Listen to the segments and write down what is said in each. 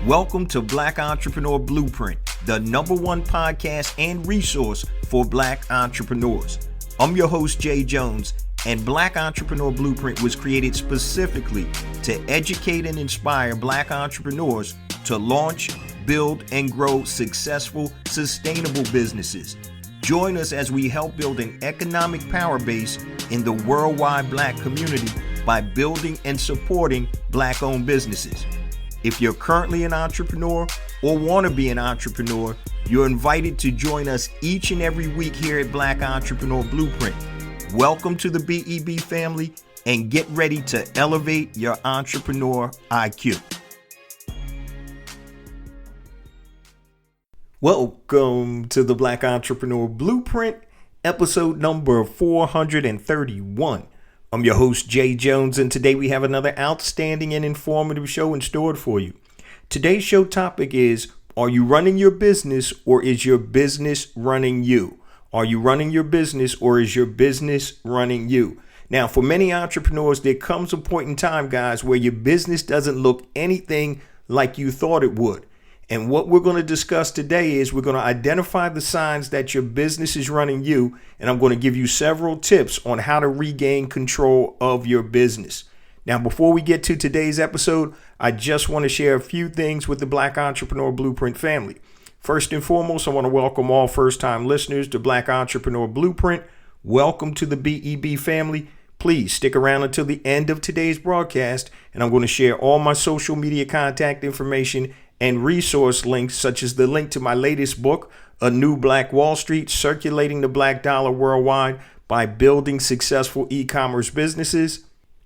Welcome to Black Entrepreneur Blueprint, the #1 podcast and resource for Black entrepreneurs. I'm your host, Jay Jones, and Black Entrepreneur Blueprint was created specifically to educate and inspire Black entrepreneurs to launch, build, and grow successful, sustainable businesses. Join us as we help build an economic power base in the worldwide Black community by building and supporting Black-owned businesses. If you're currently an entrepreneur or want to be an entrepreneur, you're invited to join us each and every week here at Black Entrepreneur Blueprint. Welcome to the BEB family and get ready to elevate your entrepreneur IQ. Welcome to the Black Entrepreneur Blueprint, episode number 431. I'm your host, Jay Jones, and today we have another outstanding and informative show in store for you. Today's show topic is, are you running your business or is your business running you? Are you running your business or is your business running you? Now, for many entrepreneurs, there comes a point in time, guys, where your business doesn't look anything like you thought it would. And what we're going to discuss today is we're going to identify the signs that your business is running you, and I'm going to give you several tips on how to regain control of your business. Now, before we get to today's episode, I just want to share a few things with the Black Entrepreneur Blueprint family. First and foremost, I want to welcome all first-time listeners to Black Entrepreneur Blueprint. Welcome to the BEB family. Please stick around until the end of today's broadcast, and I'm going to share all my social media contact information and resource links, such as the link to my latest book, A New Black Wall Street, Circulating the Black Dollar Worldwide by Building Successful E-Commerce Businesses.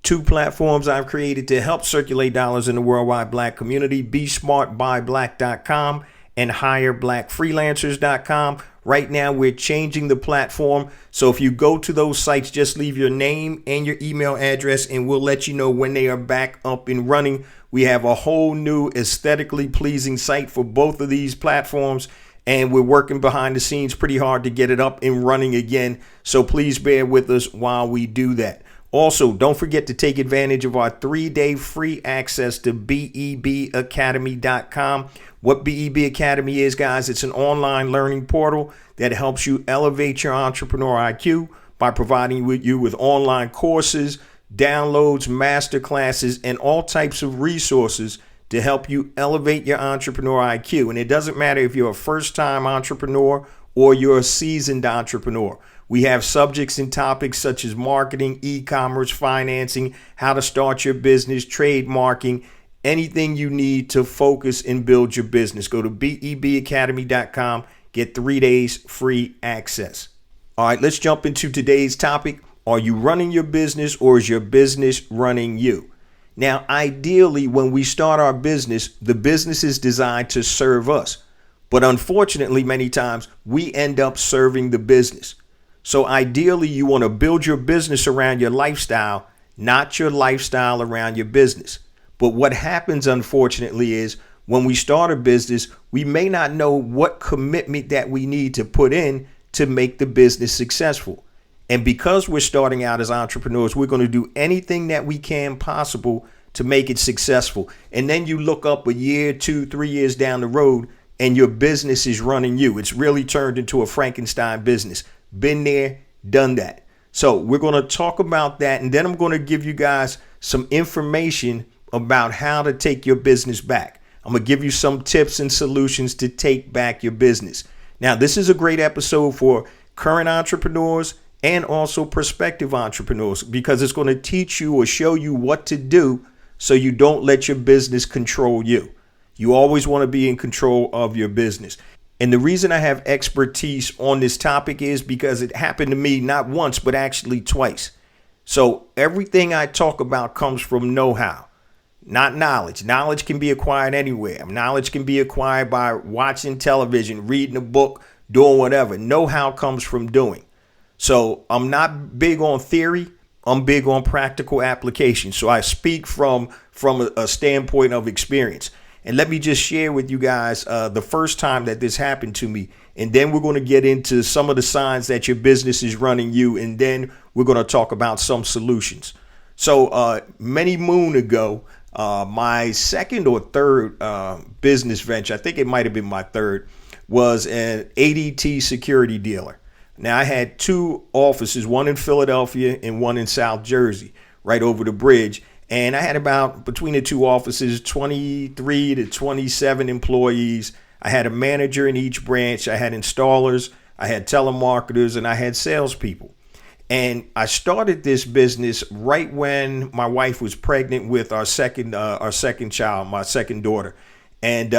2 platforms I've created to help circulate dollars in the worldwide Black community, BeSmartByBlack.com and HireBlackFreelancers.com. Right now, we're changing the platform. So if you go to those sites, just leave your name and your email address, and we'll let you know when they are back up and running. We have a whole new aesthetically pleasing site for both of these platforms, and we're working behind the scenes pretty hard to get it up and running again. So please bear with us while we do that. Also, don't forget to take advantage of our 3-day free access to BEBacademy.com. What BEB Academy is, guys, it's an online learning portal that helps you elevate your entrepreneur IQ by providing you with online courses, downloads, master classes, and all types of resources to help you elevate your entrepreneur IQ. And it doesn't matter if you're a first-time entrepreneur or you're a seasoned entrepreneur. We have subjects and topics such as marketing, e-commerce, financing, how to start your business, trademarking, anything you need to focus and build your business. Go to BEBacademy.com, get 3 days free access. All right, let's jump into today's topic. Are you running your business or is your business running you? Now, ideally, when we start our business, the business is designed to serve us. But unfortunately, many times we end up serving the business. So ideally, you want to build your business around your lifestyle, not your lifestyle around your business. But what happens, unfortunately, is when we start a business, we may not know what commitment that we need to put in to make the business successful. And because we're starting out as entrepreneurs, we're going to do anything that we can possible to make it successful. And then you look up a year, 2, 3 years down the road, and your business is running you. It's really turned into a Frankenstein business. Been there, done that. So we're going to talk about that. And then I'm going to give you guys some information about how to take your business back. I'm going to give you some tips and solutions to take back your business. Now, this is a great episode for current entrepreneurs and also prospective entrepreneurs, because it's going to teach you or show you what to do so you don't let your business control you. You always want to be in control of your business. And the reason I have expertise on this topic is because it happened to me not once, but actually twice. So everything I talk about comes from know-how, not knowledge. Knowledge can be acquired anywhere. Knowledge can be acquired by watching television, reading a book, doing whatever. Know-how comes from doing. So I'm not big on theory. I'm big on practical application. So I speak from a standpoint of experience. And let me just share with you guys the first time that this happened to me. And then we're going to get into some of the signs that your business is running you. And then we're going to talk about some solutions. So many moon ago, My second or third business venture, I think it might have been my third, was an ADT security dealer. Now, I had two offices, one in Philadelphia and one in South Jersey, right over the bridge. And I had about, between the two offices, 23 to 27 employees. I had a manager in each branch. I had installers, I had telemarketers, and I had salespeople. And I started this business right when my wife was pregnant with our second child, my second daughter. And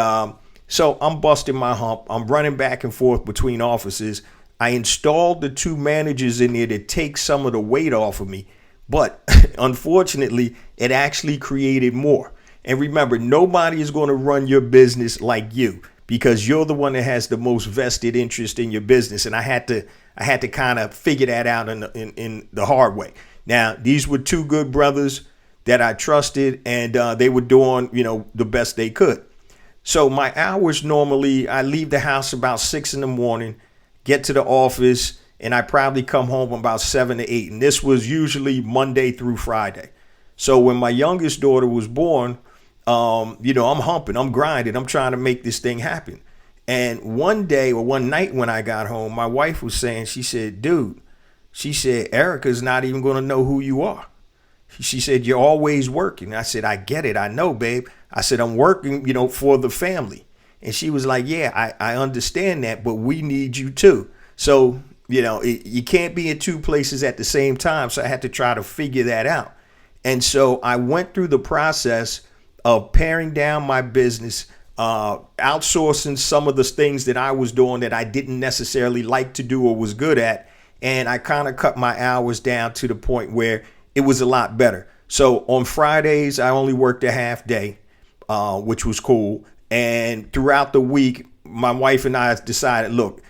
so I'm busting my hump. I'm running back and forth between offices. I installed the two managers in there to take some of the weight off of me. But unfortunately, it actually created more. And remember, nobody is going to run your business like you, because you're the one that has the most vested interest in your business. And I had to kind of figure that out in the hard way. Now, these were two good brothers that I trusted, and they were doing, the best they could. So my hours, normally, I leave the house about 6 in the morning, get to the office, and I probably come home about 7 to 8. And this was usually Monday through Friday. So when my youngest daughter was born, I'm humping, I'm grinding, I'm trying to make this thing happen. And one night when I got home, my wife was saying, she said, dude, she said, Erica's not even going to know who you are. She said, you're always working. I said, I get it. I know, babe. I said, I'm working, for the family. And she was like, yeah, I understand that, but we need you too. So, you can't be in two places at the same time. So I had to try to figure that out. And so I went through the process of paring down my business, outsourcing some of the things that I was doing that I didn't necessarily like to do or was good at. And I kind of cut my hours down to the point where it was a lot better. So on Fridays, I only worked a half day, which was cool. And throughout the week, my wife and I decided, look,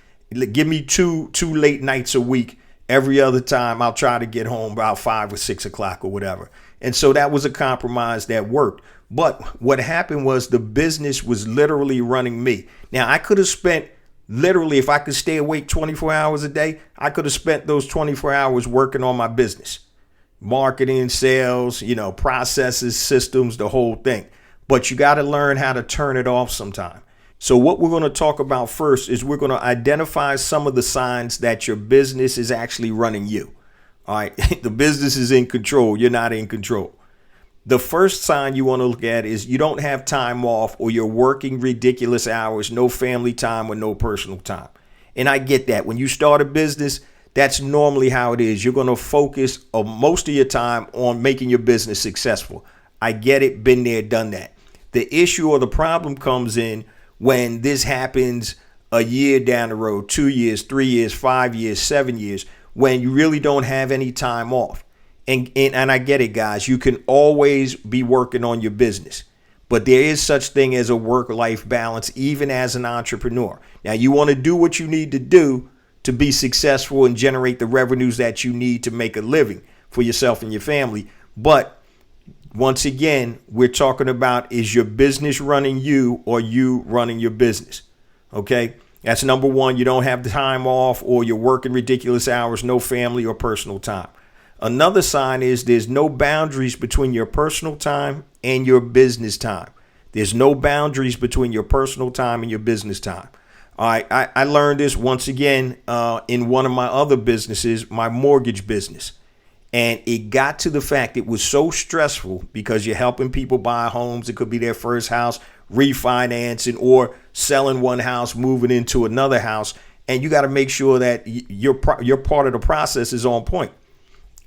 give me two late nights a week. Every other time I'll try to get home about 5 or 6 o'clock or whatever. And so that was a compromise that worked. But what happened was the business was literally running me. Now, I could have spent literally, if I could stay awake 24 hours a day, I could have spent those 24 hours working on my business, marketing, sales, processes, systems, the whole thing. But you got to learn how to turn it off sometime. So what we're going to talk about first is we're going to identify some of the signs that your business is actually running you. All right. The business is in control. You're not in control. The first sign you want to look at is you don't have time off, or you're working ridiculous hours, no family time or no personal time. And I get that. When you start a business, that's normally how it is. You're going to focus most of your time on making your business successful. I get it. Been there, done that. The issue or the problem comes in when this happens a year down the road, 2 years, 3 years, 5 years, 7 years, when you really don't have any time off. And I get it, guys. You can always be working on your business, but there is such thing as a work-life balance, even as an entrepreneur. Now, you want to do what you need to do to be successful and generate the revenues that you need to make a living for yourself and your family. But once again, we're talking about, is your business running you or you running your business? Okay, that's number one. You don't have the time off, or you're working ridiculous hours, no family or personal time. Another sign is there's no boundaries between your personal time and your business time. There's no boundaries between your personal time and your business time. All right, I learned this once again in one of my other businesses, my mortgage business. And it got to the fact it was so stressful because you're helping people buy homes. It could be their first house, refinancing, or selling one house, moving into another house. And you got to make sure that your part of the process is on point.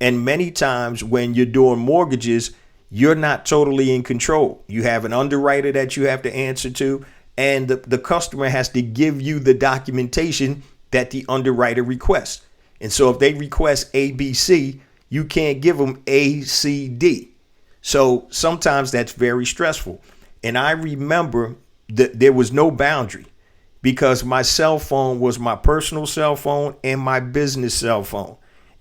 And many times when you're doing mortgages, you're not totally in control. You have an underwriter that you have to answer to, and the customer has to give you the documentation that the underwriter requests. And so if they request ABC, you can't give them A, C, D. So sometimes that's very stressful. And I remember that there was no boundary, because my cell phone was my personal cell phone and my business cell phone.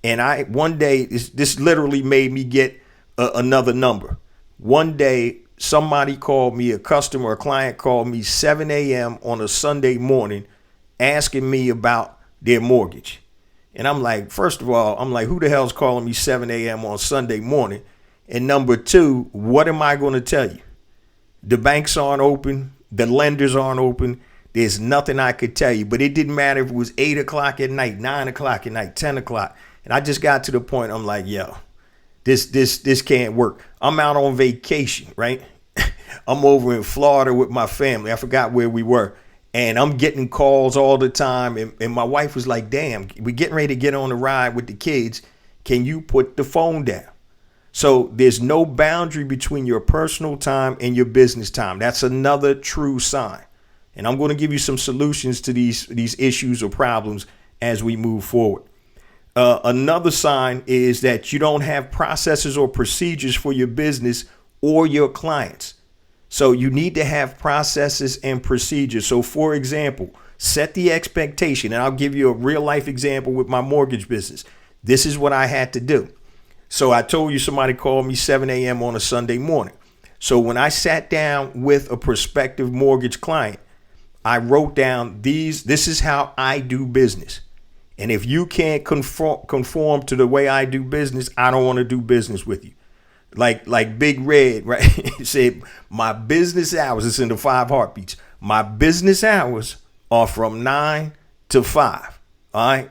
And one day, this literally made me get another number. One day, somebody called me, a customer, a client called me 7 a.m. on a Sunday morning asking me about their mortgage. And I'm like, first of all, who the hell's calling me 7 a.m. on Sunday morning? And number two, what am I going to tell you? The banks aren't open. The lenders aren't open. There's nothing I could tell you. But it didn't matter if it was 8 o'clock at night, 9 o'clock at night, 10 o'clock. And I just got to the point, I'm like, yo, this can't work. I'm out on vacation, right? I'm over in Florida with my family. I forgot where we were. And I'm getting calls all the time. And my wife was like, damn, we're getting ready to get on the ride with the kids. Can you put the phone down? So there's no boundary between your personal time and your business time. That's another true sign. And I'm going to give you some solutions to these issues or problems as we move forward. Another sign is that you don't have processes or procedures for your business or your clients. So you need to have processes and procedures. So for example, set the expectation. And I'll give you a real life example with my mortgage business. This is what I had to do. So I told you somebody called me 7 a.m. on a Sunday morning. So when I sat down with a prospective mortgage client, I wrote down this is how I do business. And if you can't conform to the way I do business, I don't want to do business with you. Like Big Red, right? He said, my business hours, it's in the 5 heartbeats. My business hours are from 9 to 5. All right.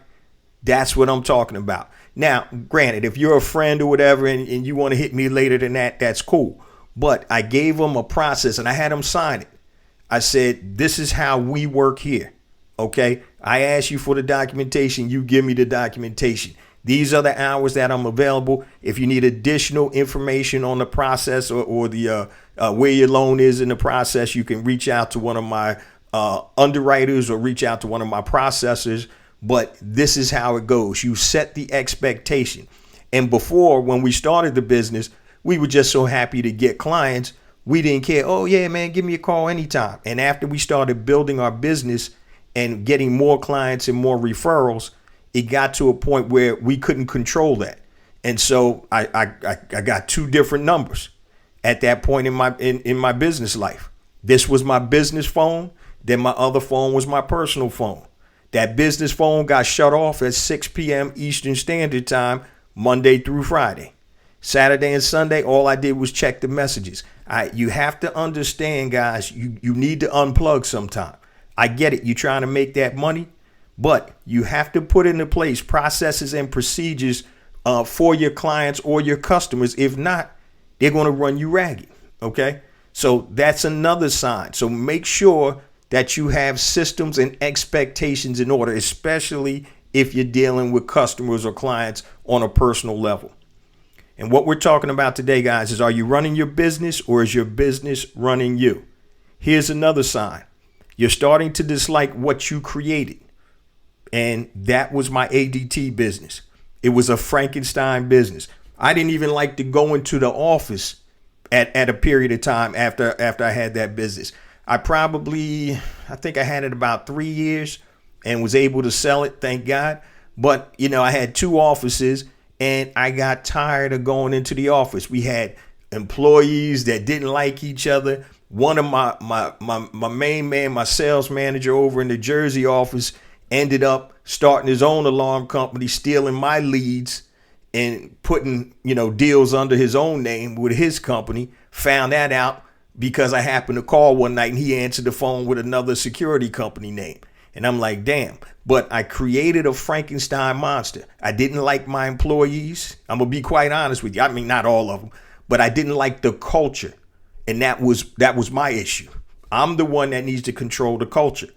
That's what I'm talking about. Now, granted, if you're a friend or whatever and you want to hit me later than that, that's cool. But I gave them a process and I had them sign it. I said, this is how we work here. OK, I ask you for the documentation. You give me the documentation. These are the hours that I'm available. If you need additional information on the process or the where your loan is in the process, you can reach out to one of my underwriters or reach out to one of my processors. But this is how it goes. You set the expectation. And before, when we started the business, we were just so happy to get clients. We didn't care. Oh, yeah, man, give me a call anytime. And after we started building our business and getting more clients and more referrals, it got to a point where we couldn't control that. And so I got 2 different numbers at that point in my business life. This was my business phone. Then my other phone was my personal phone. That business phone got shut off at 6 p.m. Eastern Standard Time, Monday through Friday. Saturday and Sunday, all I did was check the messages. You have to understand, guys, you need to unplug sometime. I get it. You're trying to make that money, but you have to put into place processes and procedures for your clients or your customers. If not, they're going to run you ragged. OK, so that's another sign. So make sure that you have systems and expectations in order, especially if you're dealing with customers or clients on a personal level. And what we're talking about today, guys, is are you running your business or is your business running you? Here's another sign. You're starting to dislike what you created. And that was my ADT business. It was a Frankenstein business. I didn't even like to go into the office at a period of time after I had that business. I think I had it about 3 years and was able to sell it, thank God. But, I had 2 offices and I got tired of going into the office. We had employees that didn't like each other. One of my main man, my sales manager over in the Jersey office, ended up starting his own alarm company, stealing my leads and putting, deals under his own name with his company. Found that out because I happened to call one night and he answered the phone with another security company name. And I'm like, damn, but I created a Frankenstein monster. I didn't like my employees. I'm going to be quite honest with you. I mean, not all of them, but I didn't like the culture. And that was my issue. I'm the one that needs to control the culture.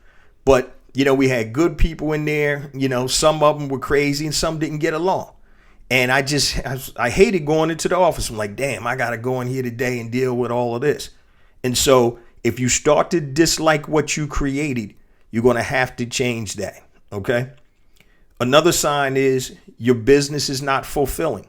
But, we had good people in there. Some of them were crazy and some didn't get along. And I hated going into the office. I'm like, damn, I got to go in here today and deal with all of this. And so if you start to dislike what you created, you're going to have to change that. OK, another sign is your business is not fulfilling.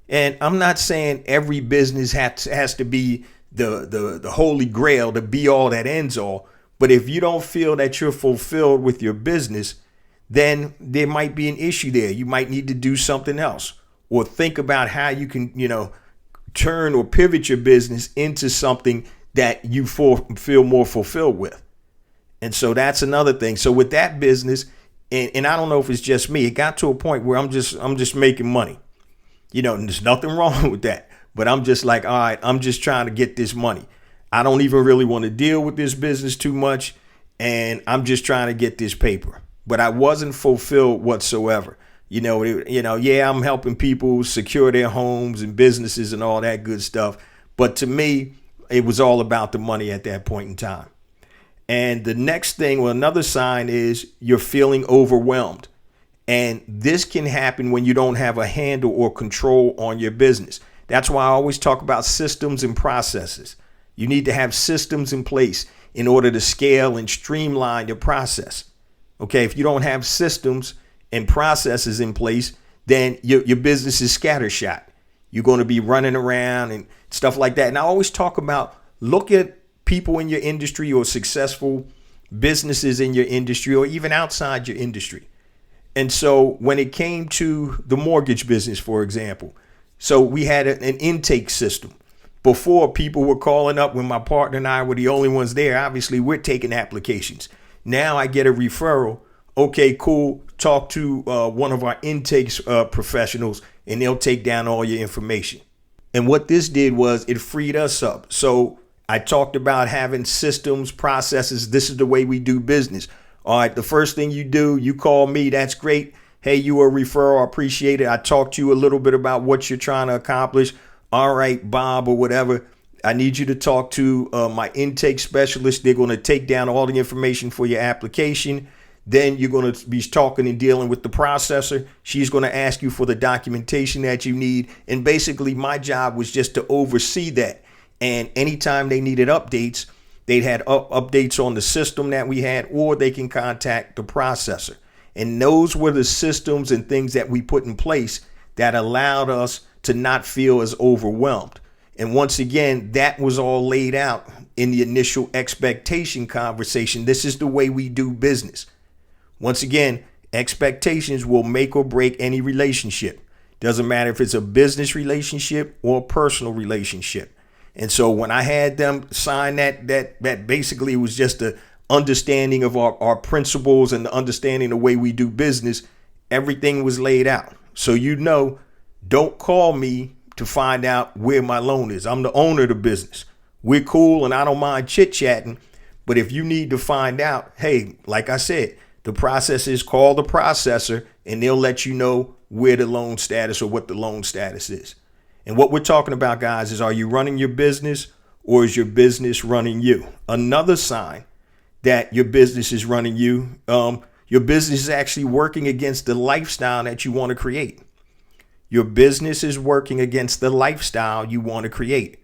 And I'm not saying every business has to be the holy grail, the be all that ends all. But if you don't feel that you're fulfilled with your business, then there might be an issue there. You might need to do something else or think about how you can, turn or pivot your business into something that you feel more fulfilled with. And so that's another thing. So with that business, and I don't know if it's just me, it got to a point where I'm just making money. And there's nothing wrong with that. but I'm just like, all right, I'm just trying to get this money. I don't even really want to deal with this business too much, and I'm just trying to get this paper. But I wasn't fulfilled whatsoever. Yeah, I'm helping people secure their homes and businesses and all that good stuff. But to me, it was all about the money at that point in time. And the next thing, or another sign, is you're feeling overwhelmed. And this can happen when you don't have a handle or control on your business. That's why I always talk about systems and processes. You need to have systems in place in order to scale and streamline your process. Okay, if you don't have systems and processes in place, then your business is scattershot. You're going to be running around and stuff like that. And I always talk about, look at people in your industry or successful businesses in your industry or even outside your industry. And so when it came to the mortgage business, for example, so we had an intake system. Before, people were calling up when my partner and I were the only ones there. Obviously, we're taking applications. Now I get a referral. Okay, cool. Talk to one of our intake professionals, and they'll take down all your information. And what this did was it freed us up. So I talked about having systems, processes. This is the way we do business. All right, the first thing you do, you call me. That's great. Hey, you a referral. I appreciate it. I talked to you a little bit about what you're trying to accomplish. All right, Bob or whatever. I need you to talk to my intake specialist. They're going to take down all the information for your application. Then you're going to be talking and dealing with the processor. She's going to ask you for the documentation that you need. And basically, my job was just to oversee that. And anytime they needed updates, they'd had updates on the system that we had, or they can contact the processor. And those were the systems and things that we put in place that allowed us to not feel as overwhelmed. And once again, that was all laid out in the initial expectation conversation. This is the way we do business. Once again, expectations will make or break any relationship. Doesn't matter if it's a business relationship or a personal relationship. And so when I had them sign that basically was just the understanding of our principles and the understanding the way we do business, everything was laid out. So don't call me to find out where my loan is. I'm the owner of the business. We're cool and I don't mind chit-chatting. But if you need to find out, hey, like I said, the process is call the processor and they'll let you know where the loan status or what the loan status is. And what we're talking about, guys, is are you running your business or is your business running you? Another sign that your business is running you, your business is actually working against the lifestyle that you want to create. Your business is working against the lifestyle you want to create.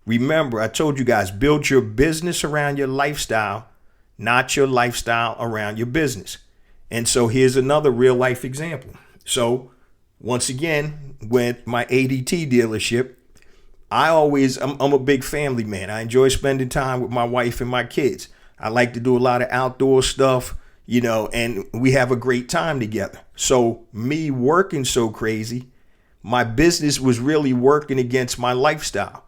Remember, I told you guys, build your business around your lifestyle, not your lifestyle around your business. And so here's another real life example. So once again, with my ADT dealership, I'm a big family man. I enjoy spending time with my wife and my kids. I like to do a lot of outdoor stuff, and we have a great time together. So me working so crazy, my business was really working against my lifestyle.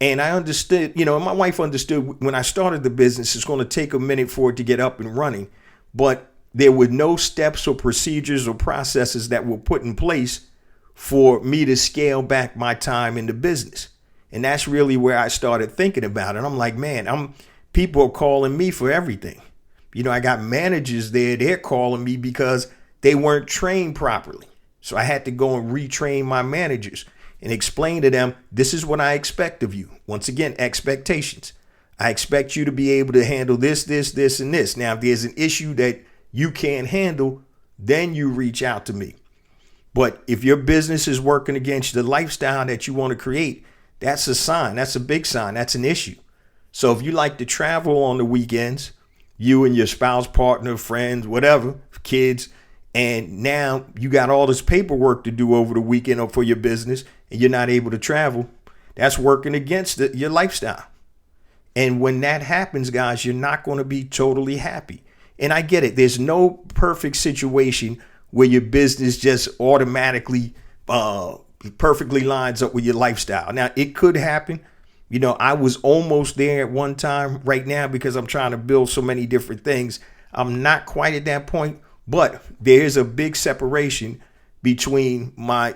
And I understood, and my wife understood when I started the business, it's going to take a minute for it to get up and running. But there were no steps or procedures or processes that were put in place for me to scale back my time in the business. And that's really where I started thinking about it. I'm like, man, people are calling me for everything. I got managers there, they're calling me because they weren't trained properly. So I had to go and retrain my managers and explain to them, this is what I expect of you. Once again, expectations. I expect you to be able to handle this, and this. Now, if there's an issue that you can't handle, then you reach out to me. But if your business is working against the lifestyle that you want to create, that's a sign. That's a big sign. That's an issue. So if you like to travel on the weekends, you and your spouse, partner, friends, whatever, kids, and now you got all this paperwork to do over the weekend or for your business and you're not able to travel, that's working against your lifestyle. And when that happens, guys, you're not going to be totally happy. And I get it. There's no perfect situation where your business just automatically perfectly lines up with your lifestyle. Now, it could happen. I was almost there at one time. Right now, because I'm trying to build so many different things, I'm not quite at that point. But there's a big separation between my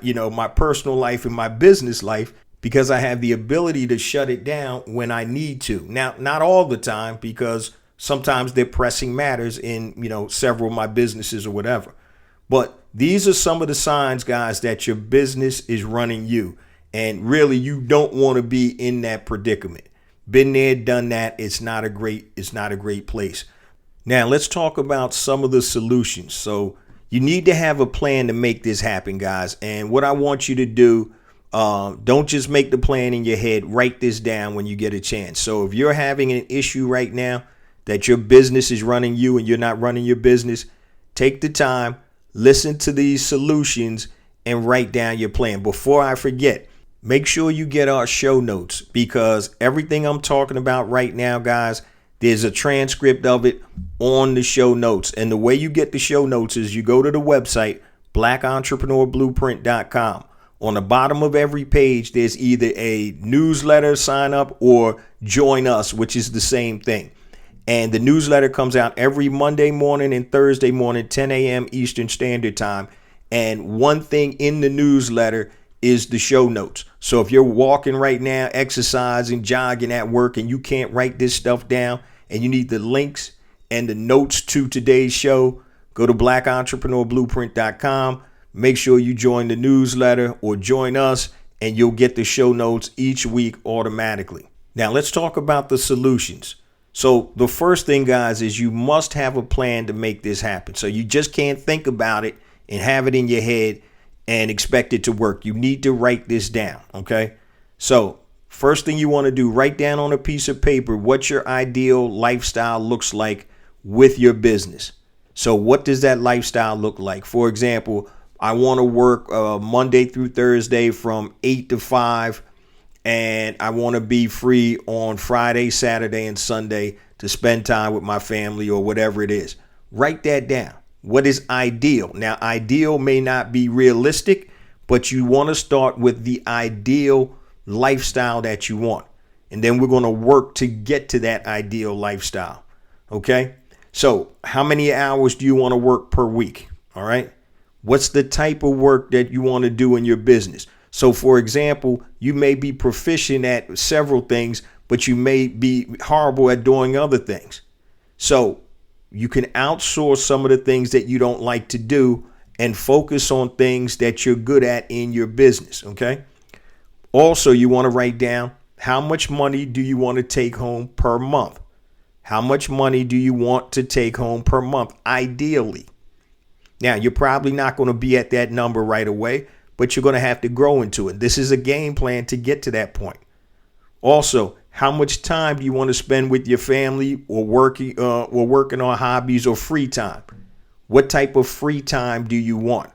personal life and my business life. because I have the ability to shut it down when I need to. Now, not all the time, because sometimes they're pressing matters in, several of my businesses or whatever. But these are some of the signs, guys, that your business is running you. And really, you don't want to be in that predicament. Been there, done that. It's not a great place. Now, let's talk about some of the solutions. So you need to have a plan to make this happen, guys. And what I want you to do, don't just make the plan in your head. Write this down when you get a chance. So if you're having an issue right now that your business is running you and you're not running your business, take the time, listen to these solutions, and write down your plan. Before I forget, make sure you get our show notes, because everything I'm talking about right now, guys, there's a transcript of it on the show notes. And the way you get the show notes is you go to the website, blackentrepreneurBlueprint.com. On the bottom of every page, there's either a newsletter sign up or join us, which is the same thing. And the newsletter comes out every Monday morning and Thursday morning, 10 a.m. Eastern Standard Time. And one thing in the newsletter is the show notes. So if you're walking right now, exercising, jogging at work, and you can't write this stuff down and you need the links and the notes to today's show, go to blackentrepreneurBlueprint.com. Make sure you join the newsletter or join us, and you'll get the show notes each week automatically. Now, let's talk about the solutions. So the first thing, guys, is you must have a plan to make this happen. So you just can't think about it and have it in your head and expect it to work. You need to write this down, okay? So first thing you want to do, write down on a piece of paper what your ideal lifestyle looks like with your business. So what does that lifestyle look like? For example, I want to work Monday through Thursday from 8 to 5, and I want to be free on Friday, Saturday, and Sunday to spend time with my family or whatever it is. Write that down. What is ideal? Now, ideal may not be realistic, but you want to start with the ideal lifestyle that you want. And then we're going to work to get to that ideal lifestyle. Okay? So how many hours do you want to work per week? All right? What's the type of work that you want to do in your business? So, for example, you may be proficient at several things, but you may be horrible at doing other things. So you can outsource some of the things that you don't like to do and focus on things that you're good at in your business. Okay. Also, you want to write down, how much money do you want to take home per month? How much money do you want to take home per month, ideally? Now, you're probably not going to be at that number right away, but you're going to have to grow into it. This is a game plan to get to that point. Also, how much time do you want to spend with your family or working on hobbies or free time? What type of free time do you want?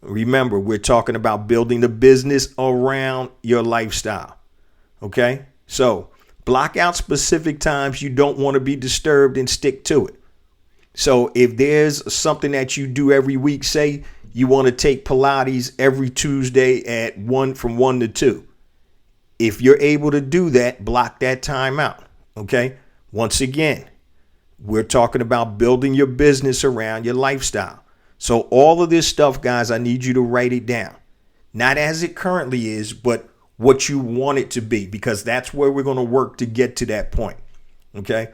Remember, we're talking about building the business around your lifestyle. Okay? So block out specific times you don't want to be disturbed and stick to it. So if there's something that you do every week, say you want to take Pilates every Tuesday from 1 to 2. If you're able to do that, block that time out. Okay. Once again, we're talking about building your business around your lifestyle. So all of this stuff, guys, I need you to write it down. Not as it currently is, but what you want it to be, because that's where we're going to work to get to that point. Okay.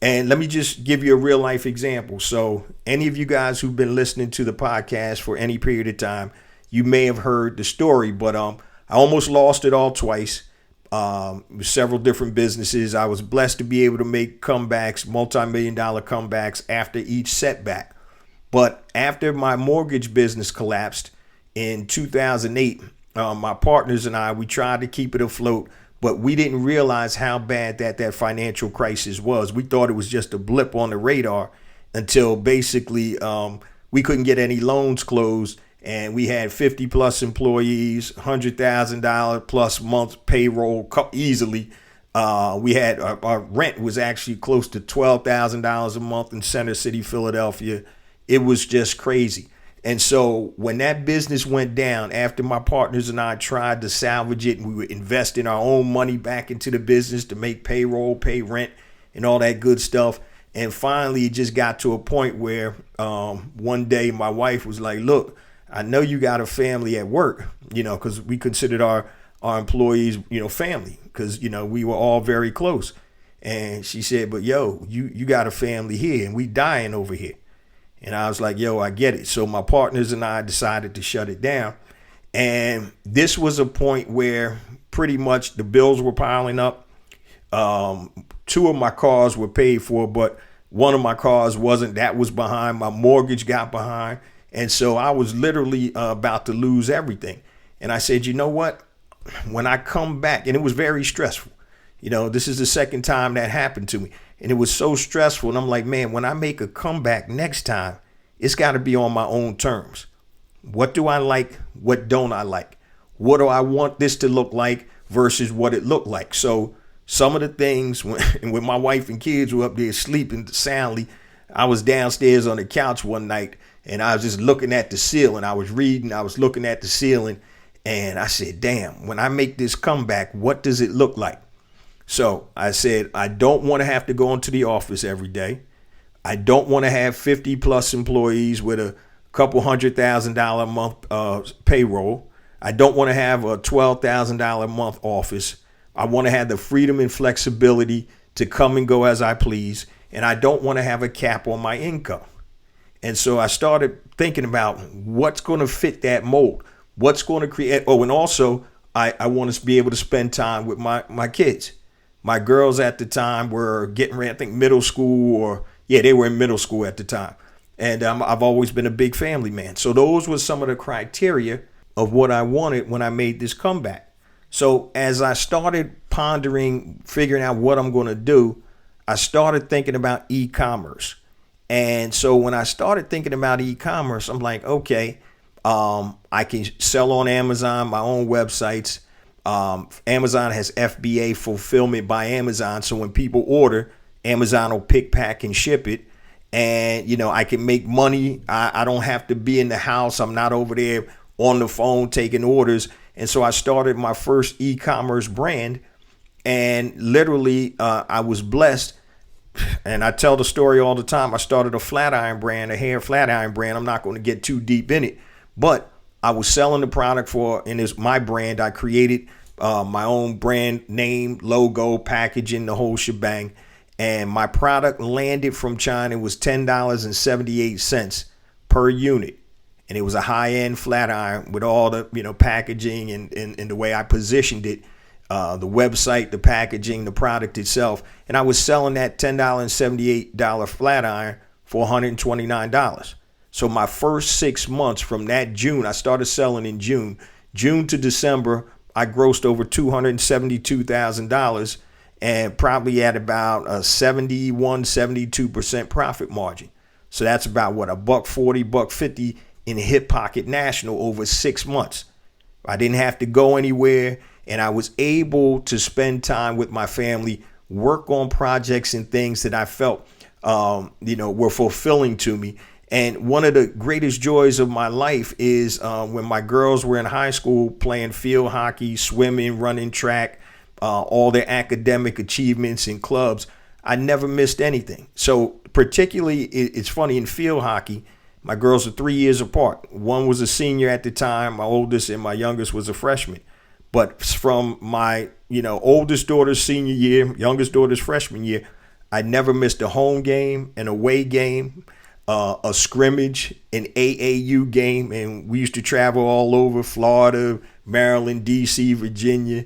And let me just give you a real life example. So any of you guys who've been listening to the podcast for any period of time, you may have heard the story, but I almost lost it all twice. Several different businesses. I was blessed to be able to make comebacks, multi-million-dollar comebacks after each setback. But after my mortgage business collapsed in 2008, my partners and we tried to keep it afloat, but we didn't realize how bad that financial crisis was. We thought it was just a blip on the radar until basically we couldn't get any loans closed. And we had 50 plus employees, $100,000 plus month payroll easily. We had our rent was actually close to $12,000 a month in Center City, Philadelphia. It was just crazy. And so when that business went down, after my partners and I tried to salvage it, and we would invest in our own money back into the business to make payroll, pay rent, and all that good stuff. And finally, it just got to a point where one day my wife was like, look, I know you got a family at work, because we considered our our employees, family, because, we were all very close. And she said, but yo, you got a family here and we dying over here. And I was like, yo, I get it. So my partners and I decided to shut it down. And this was a point where pretty much the bills were piling up. Two of my cars were paid for, but one of my cars wasn't. That was behind. My mortgage got behind. And so I was literally about to lose everything. And I said, you know what? When I come back, and it was very stressful. This is the second time that happened to me. And it was so stressful. And I'm like, man, when I make a comeback next time, it's got to be on my own terms. What do I like? What don't I like? What do I want this to look like versus what it looked like? So some of the things when my wife and kids were up there sleeping soundly, I was downstairs on the couch one night and I was just looking at the ceiling. I was reading, I was looking at the ceiling, and I said, damn, when I make this comeback, what does it look like? So I said, I don't want to have to go into the office every day. I don't want to have 50 plus employees with a couple $100,000 a month payroll. I don't want to have a $12,000 a month office. I want to have the freedom and flexibility to come and go as I please. And I don't want to have a cap on my income. And so I started thinking about what's going to fit that mold. What's going to create. Oh, and also I want to be able to spend time with my kids. My girls at the time were getting ready, I think middle school, they were in middle school at the time. And I've always been a big family man. So those were some of the criteria of what I wanted when I made this comeback. So as I started pondering, figuring out what I'm going to do, I started thinking about e-commerce. And so when I started thinking about e-commerce, I'm like, okay, I can sell on Amazon, my own websites. Amazon has FBA, fulfillment by Amazon. So when people order, Amazon will pick, pack, and ship it. And, I can make money. I don't have to be in the house. I'm not over there on the phone taking orders. And so I started my first e-commerce brand. And literally, I was blessed. And I tell the story all the time. I started a flat iron brand, a hair flat iron brand. I'm not going to get too deep in it. But I was selling the product and it's my brand. I created my own brand name, logo, packaging, the whole shebang. And my product landed from China was $10.78 per unit. And it was a high-end flat iron with all the, packaging and the way I positioned it, the website, the packaging, the product itself. And I was selling that $10.78 flat iron for $129. So my first 6 months from that June, I started selling in June to December, I grossed over $272,000 and probably at about a 72% profit margin. So that's about what, $140, $150 in hip pocket national over 6 months. I didn't have to go anywhere, and I was able to spend time with my family, work on projects and things that I felt, were fulfilling to me. And one of the greatest joys of my life is when my girls were in high school playing field hockey, swimming, running track, all their academic achievements in clubs. I never missed anything. So particularly, it's funny, in field hockey, my girls are 3 years apart. One was a senior at the time. My oldest and my youngest was a freshman. But from my, oldest daughter's senior year, youngest daughter's freshman year, I never missed a home game, an away game, a scrimmage, an AAU game. And we used to travel all over Florida, Maryland, DC, Virginia,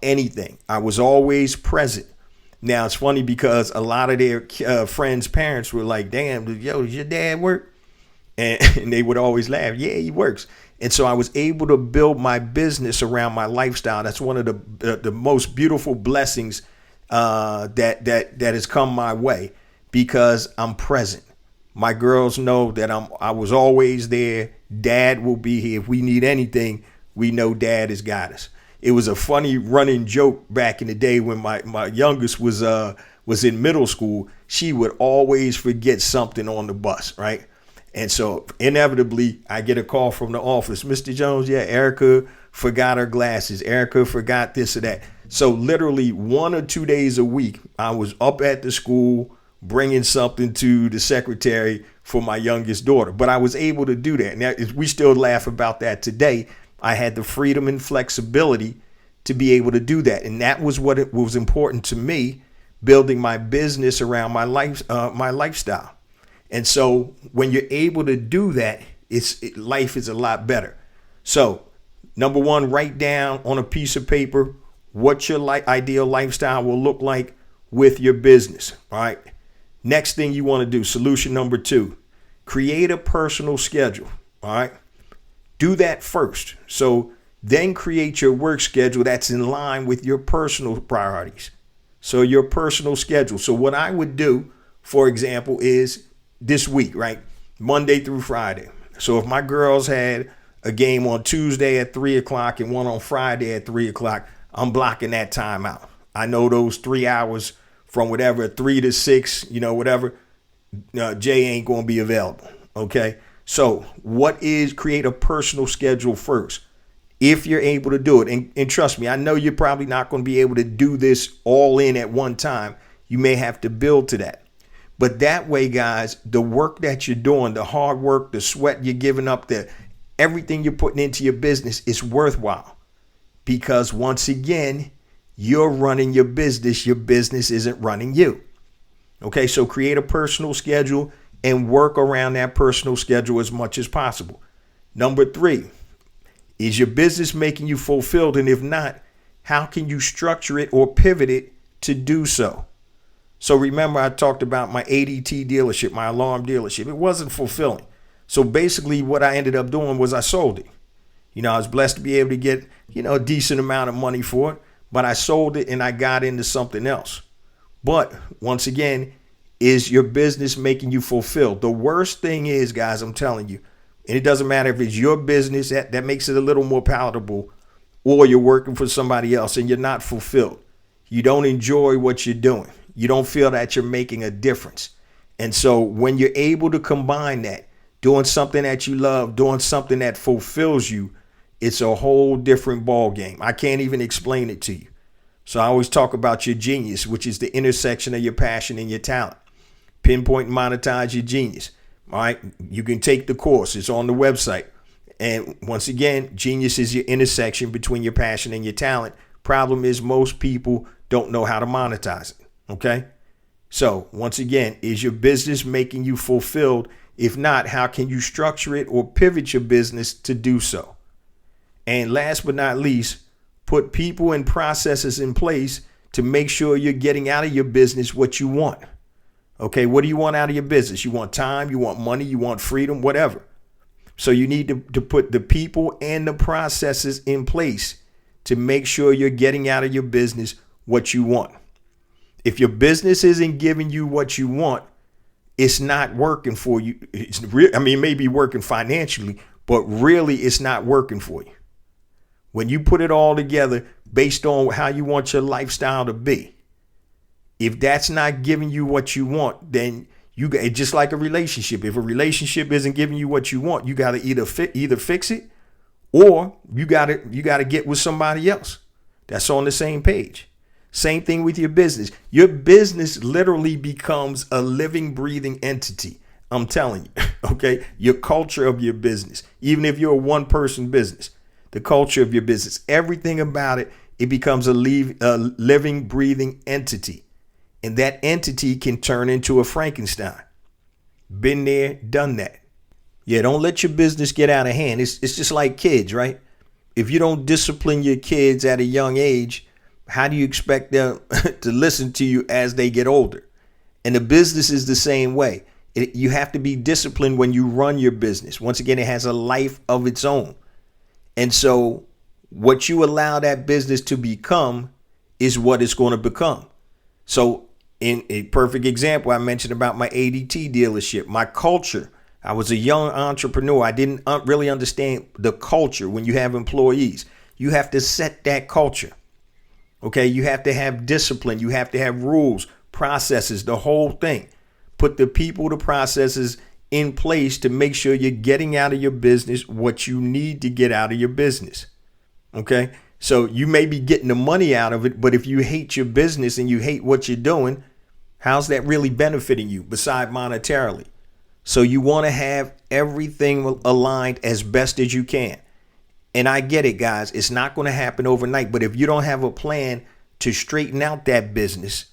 anything. I was always present. Now, it's funny because a lot of their friends' parents were like, damn, does your dad work? And they would always laugh. Yeah, he works. And so I was able to build my business around my lifestyle. That's one of the most beautiful blessings that has come my way because I'm present. My girls know that I was always there. Dad will be here. If we need anything, we know Dad has got us. It was a funny running joke back in the day when my youngest was in middle school. She would always forget something on the bus, right? And so inevitably, I get a call from the office. Mr. Jones, yeah, Erica forgot her glasses. Erica forgot this or that. So literally 1 or 2 days a week, I was up at the school bringing something to the secretary for my youngest daughter. But I was able to do that. Now, we still laugh about that today. I had the freedom and flexibility to be able to do that. And that was what it was important to me, building my business around my lifestyle. And so when you're able to do that, life is a lot better. So number one, write down on a piece of paper what your ideal lifestyle will look like with your business. All right. Next thing you want to do, solution number 2, create a personal schedule. All right. Do that first. So then create your work schedule that's in line with your personal priorities. So your personal schedule. So what I would do, for example, is this week, right? Monday through Friday. So if my girls had a game on Tuesday at 3:00 and one on Friday at 3:00, I'm blocking that time out. I know those 3 hours from whatever, 3 to 6, whatever, Jay ain't going to be available. Okay. So create a personal schedule first. If you're able to do it, and trust me, I know you're probably not going to be able to do this all in at one time. You may have to build to that. But that way, guys, the work that you're doing, the hard work, the sweat you're giving up, everything you're putting into your business is worthwhile. Because once again, you're running your business. Your business isn't running you. Okay, so create a personal schedule and work around that personal schedule as much as possible. Number 3, is your business making you fulfilled? And if not, how can you structure it or pivot it to do so? So remember, I talked about my ADT dealership, my alarm dealership. It wasn't fulfilling. So basically what I ended up doing was I sold it. I was blessed to be able to get, a decent amount of money for it, but I sold it and I got into something else. But once again, is your business making you fulfilled? The worst thing is, guys, I'm telling you, and it doesn't matter if it's your business, that makes it a little more palatable, or you're working for somebody else and you're not fulfilled. You don't enjoy what you're doing. You don't feel that you're making a difference. And so when you're able to combine that, doing something that you love, doing something that fulfills you, it's a whole different ball game. I can't even explain it to you. So I always talk about your genius, which is the intersection of your passion and your talent. Pinpoint and monetize your genius. All right. You can take the course. It's on the website. And once again, genius is your intersection between your passion and your talent. Problem is, most people don't know how to monetize it. Okay. So once again, is your business making you fulfilled? If not, how can you structure it or pivot your business to do so? And last but not least, put people and processes in place to make sure you're getting out of your business what you want. Okay, what do you want out of your business? You want time, you want money, you want freedom, whatever. So you need to put the people and the processes in place to make sure you're getting out of your business what you want. If your business isn't giving you what you want, it's not working for you. It may be working financially, but really it's not working for you. When you put it all together based on how you want your lifestyle to be, if that's not giving you what you want, then it's just like a relationship. If a relationship isn't giving you what you want, you got to either fix it, or you got to get with somebody else that's on the same page. Same thing with your business. Your business literally becomes a living, breathing entity. I'm telling you, okay? Your culture of your business, even if you're a one-person business, the culture of your business, everything about it, it becomes a living, breathing entity. And that entity can turn into a Frankenstein. Been there, done that. Yeah, don't let your business get out of hand. It's just like kids, right? If you don't discipline your kids at a young age, how do you expect them to listen to you as they get older? And the business is the same way. You have to be disciplined when you run your business. Once again, it has a life of its own. And so what you allow that business to become is what it's going to become. So in a perfect example, I mentioned about my ADT dealership, my culture. I was a young entrepreneur. I didn't really understand the culture. When you have employees, you have to set that culture. Okay, you have to have discipline. You have to have rules, processes, the whole thing. Put the people, the processes in place to make sure you're getting out of your business what you need to get out of your business. Okay, so you may be getting the money out of it, but if you hate your business and you hate what you're doing, how's that really benefiting you beside monetarily? So you want to have everything aligned as best as you can. And I get it, guys. It's not going to happen overnight. But if you don't have a plan to straighten out that business,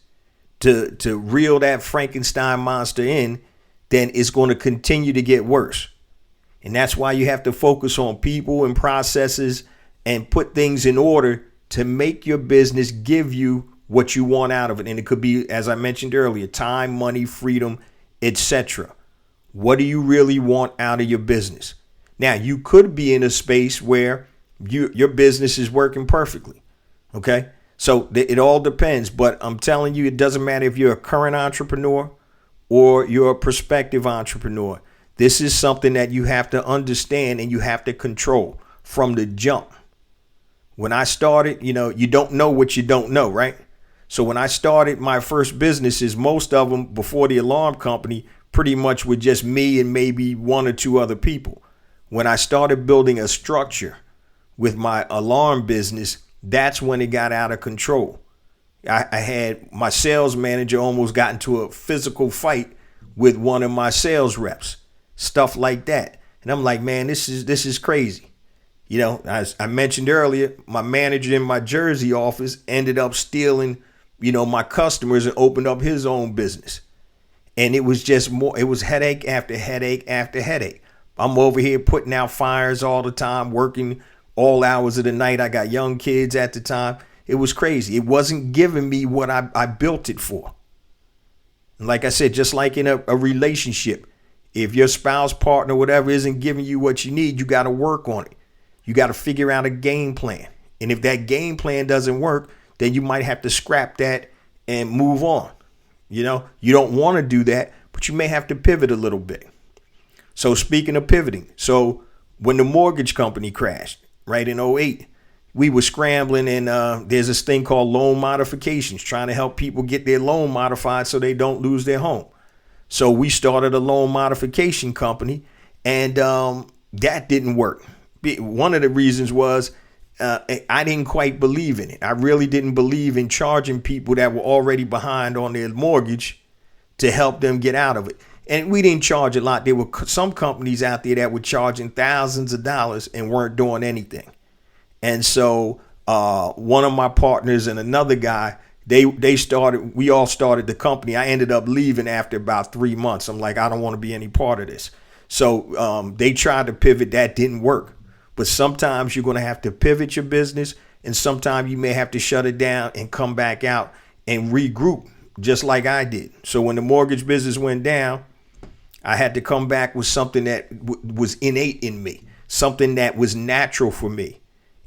to reel that Frankenstein monster in, then it's going to continue to get worse. And that's why you have to focus on people and processes and put things in order to make your business give you what you want out of it. And it could be, as I mentioned earlier, time, money, freedom, etc. What do you really want out of your business? Now, you could be in a space where your business is working perfectly. Okay. So it all depends. But I'm telling you, it doesn't matter if you're a current entrepreneur or you're a prospective entrepreneur. This is something that you have to understand and you have to control from the jump. When I started, you don't know what you don't know, right? So when I started my first businesses, most of them before the alarm company pretty much were just me and maybe one or two other people. When I started building a structure with my alarm business, that's when it got out of control. I had my sales manager almost got into a physical fight with one of my sales reps, stuff like that. And I'm like, man, this is crazy. As I mentioned earlier, my manager in my Jersey office ended up stealing, my customers and opened up his own business. And it was just it was headache after headache after headache. I'm over here putting out fires all the time, working all hours of the night. I got young kids at the time. It was crazy. It wasn't giving me what I built it for. And like I said, just like in a relationship, if your spouse, partner, whatever isn't giving you what you need, you got to work on it. You got to figure out a game plan. And if that game plan doesn't work, then you might have to scrap that and move on. You don't want to do that, but you may have to pivot a little bit. So speaking of pivoting, so when the mortgage company crashed, right, in '08, we were scrambling and there's this thing called loan modifications, trying to help people get their loan modified so they don't lose their home. So we started a loan modification company and that didn't work. One of the reasons was I didn't quite believe in it. I really didn't believe in charging people that were already behind on their mortgage to help them get out of it. And we didn't charge a lot. There were some companies out there that were charging thousands of dollars and weren't doing anything. And so one of my partners and another guy, we all started the company. I ended up leaving after about 3 months. I'm like, I don't want to be any part of this. So they tried to pivot. That didn't work. But sometimes you're going to have to pivot your business, and sometimes you may have to shut it down and come back out and regroup, just like I did. So when the mortgage business went down, I had to come back with something that was innate in me, something that was natural for me.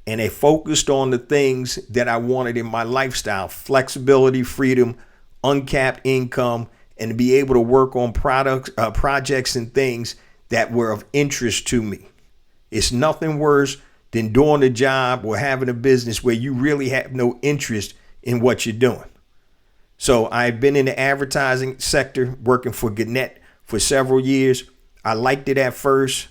And it focused on the things that I wanted in my lifestyle: flexibility, freedom, uncapped income, and to be able to work on projects and things that were of interest to me. It's nothing worse than doing a job or having a business where you really have no interest in what you're doing. So I've been in the advertising sector working for Gannett for several years. I liked it at first.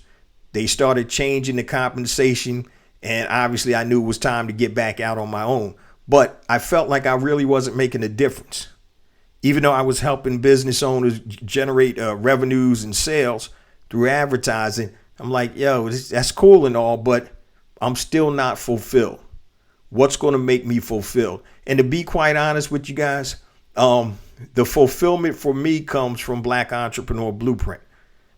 They started changing the compensation, and obviously I knew it was time to get back out on my own. But I felt like I really wasn't making a difference. Even though I was helping business owners generate revenues and sales through advertising, I'm like, yo, that's cool and all, but I'm still not fulfilled. What's going to make me fulfilled? And to be quite honest with you guys, the fulfillment for me comes from Black Entrepreneur Blueprint.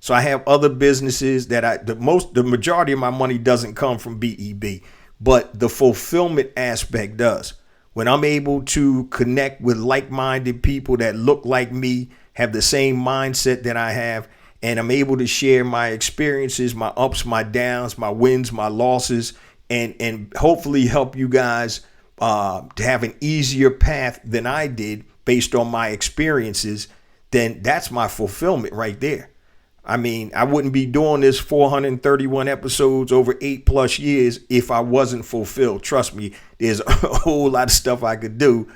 So I have other businesses that the majority of my money doesn't come from BEB, but the fulfillment aspect does. When I'm able to connect with like-minded people that look like me, have the same mindset that I have, and I'm able to share my experiences, my ups, my downs, my wins, my losses, and hopefully help you guys to have an easier path than I did based on my experiences, then that's my fulfillment right there. I mean, I wouldn't be doing this 431 episodes over 8+ years if I wasn't fulfilled. Trust me, there's a whole lot of stuff I could do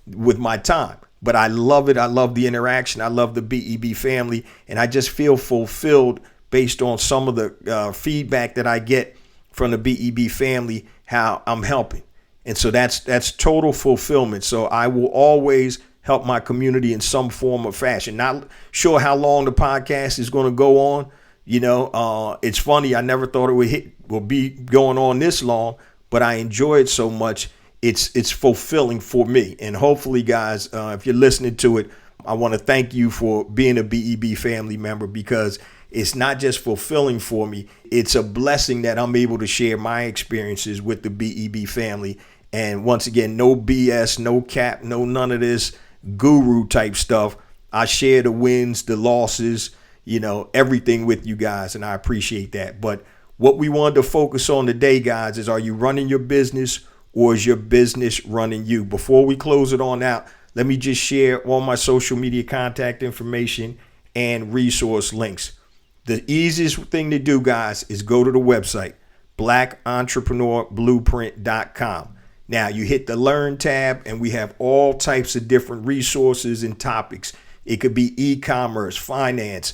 with my time. But I love it. I love the interaction. I love the BEB family. And I just feel fulfilled based on some of the feedback that I get from the BEB family, how I'm helping. And so that's total fulfillment. So I will always help my community in some form or fashion. Not sure how long the podcast is going to go on. It's funny. I never thought it would be going on this long, but I enjoy it so much. It's fulfilling for me. And hopefully, guys, if you're listening to it, I want to thank you for being a BEB family member, because it's not just fulfilling for me. It's a blessing that I'm able to share my experiences with the BEB family. And once again, no BS, no cap, no none of this guru type stuff. I share the wins, the losses, everything with you guys, and I appreciate that. But what we wanted to focus on today, guys, is, are you running your business, or is your business running you? Before we close it on out, let me just share all my social media contact information and resource links. The easiest thing to do, guys, is go to the website, blackentrepreneurblueprint.com. Now, you hit the Learn tab, and we have all types of different resources and topics. It could be e-commerce, finance,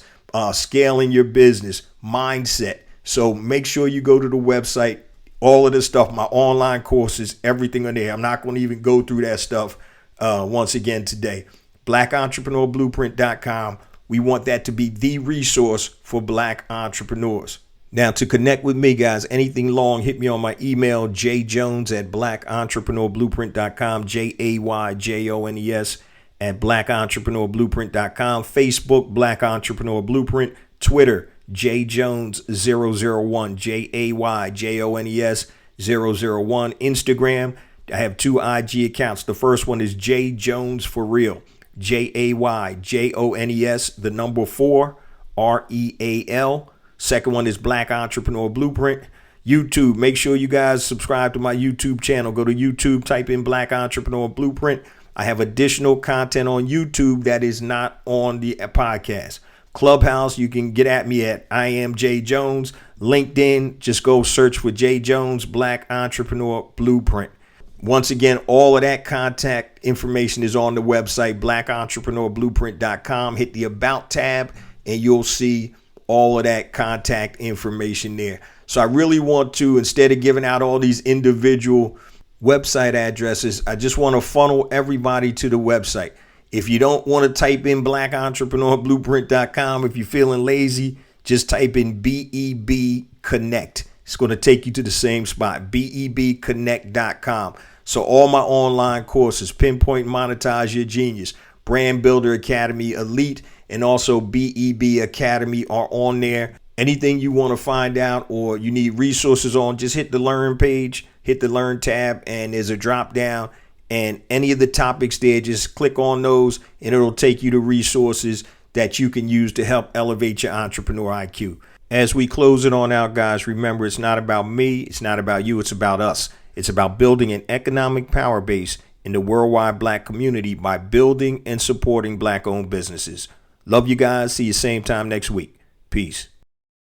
scaling your business, mindset. So make sure you go to the website. All of this stuff, my online courses, everything on there. I'm not going to even go through that stuff once again today. blackentrepreneurblueprint.com. We want that to be the resource for Black entrepreneurs. Now, to connect with me, guys, anything long, hit me on my email, jjones@blackentrepreneurblueprint.com, JAYJONES@blackentrepreneurblueprint.com, Facebook, Black Entrepreneur Blueprint, Twitter, JJones001, JAYJONES001, Instagram. I have 2 IG accounts. The first one is J Jones for Real, JAYJONES 4 REAL. Second one is Black Entrepreneur Blueprint. YouTube, make sure you guys subscribe to my YouTube channel. Go to YouTube, type in Black Entrepreneur Blueprint. I have additional content on YouTube that is not on the podcast. Clubhouse, you can get at me at I am J Jones. LinkedIn, just go search for J Jones, Black Entrepreneur Blueprint. Once again, all of that contact information is on the website, blackentrepreneurblueprint.com. Hit the About tab, and you'll see all of that contact information there. So I really want to, instead of giving out all these individual website addresses, I just want to funnel everybody to the website. If you don't want to type in blackentrepreneurblueprint.com, if you're feeling lazy, just type in BEB Connect. It's going to take you to the same spot, bebconnect.com. So all my online courses, Pinpoint Monetize Your Genius, Brand Builder Academy Elite, and also BEB Academy are on there. Anything you want to find out or you need resources on, just hit the Learn page, hit the Learn tab, and there's a drop down. And any of the topics there, just click on those, and it'll take you to resources that you can use to help elevate your entrepreneur IQ. As we close it on out, guys, remember, it's not about me. It's not about you. It's about us. It's about building an economic power base in the worldwide Black community by building and supporting Black-owned businesses. Love you guys. See you same time next week. Peace.